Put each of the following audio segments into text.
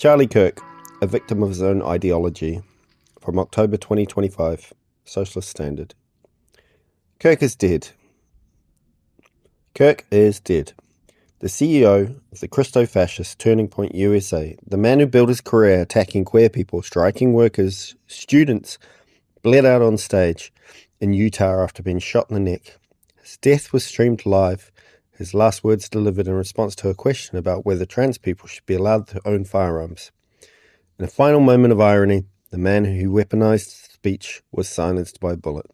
Charlie Kirk, a victim of his own ideology. From October 2025, Socialist Standard. Kirk is dead. Kirk is dead. The CEO of the Christo-fascist Turning Point USA, the man who built his career attacking queer people, striking workers, students, bled out on stage in Utah after being shot in the neck. His death was streamed live, his last words delivered in response to a question about whether trans people should be allowed to own firearms. In a final moment of irony, the man who weaponized speech was silenced by a bullet.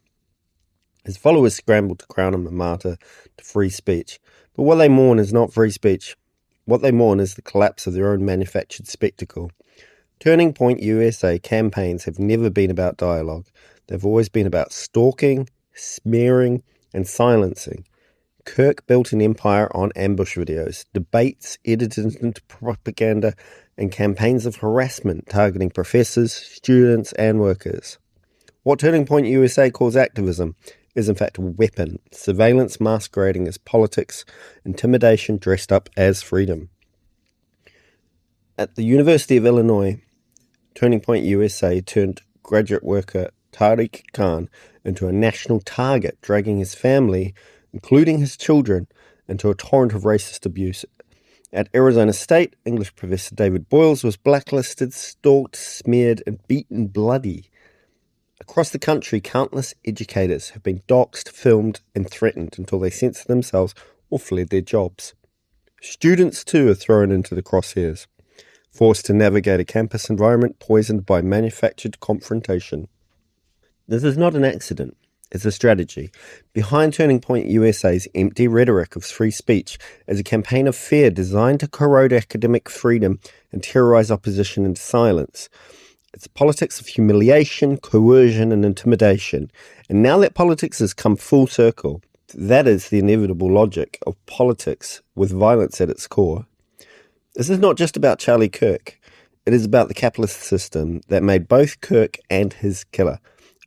His followers scrambled to crown him a martyr to free speech. But what they mourn is not free speech. What they mourn is the collapse of their own manufactured spectacle. Turning Point USA campaigns have never been about dialogue. They've always been about stalking, smearing, and silencing. Kirk built an empire on ambush videos, debates edited into propaganda, and campaigns of harassment targeting professors, students, and workers. What Turning Point USA calls activism is in fact a weapon, surveillance masquerading as politics, intimidation dressed up as freedom. At the University of Illinois, Turning Point USA turned graduate worker Tariq Khan into a national target, dragging his family, including his children, into a torrent of racist abuse. At Arizona State, English professor David Boyles was blacklisted, stalked, smeared, and beaten bloody. Across the country, countless educators have been doxxed, filmed, and threatened until they censor themselves or fled their jobs. Students, too, are thrown into the crosshairs, forced to navigate a campus environment poisoned by manufactured confrontation. This is not an accident. It's a strategy. Behind Turning Point USA's empty rhetoric of free speech is a campaign of fear designed to corrode academic freedom and terrorize opposition into silence. It's a politics of humiliation, coercion, and intimidation. And now that politics has come full circle, that is the inevitable logic of politics with violence at its core. This is not just about Charlie Kirk. It is about the capitalist system that made both Kirk and his killer.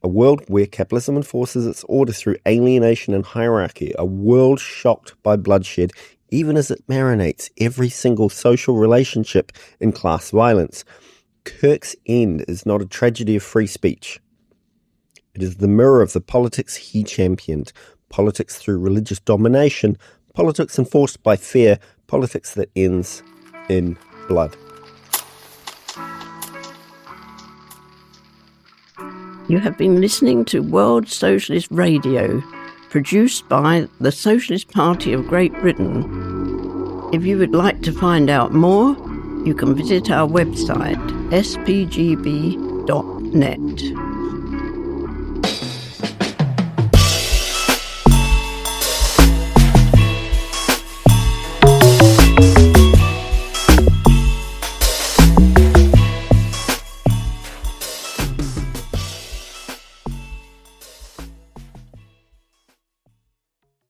A world where capitalism enforces its order through alienation and hierarchy. A world shocked by bloodshed, even as it marinates every single social relationship in class violence. Kirk's end is not a tragedy of free speech. It is the mirror of the politics he championed. Politics through religious domination. Politics enforced by fear. Politics that ends in blood. You have been listening to World Socialist Radio, produced by the Socialist Party of Great Britain. If you would like to find out more, you can visit our website, spgb.net.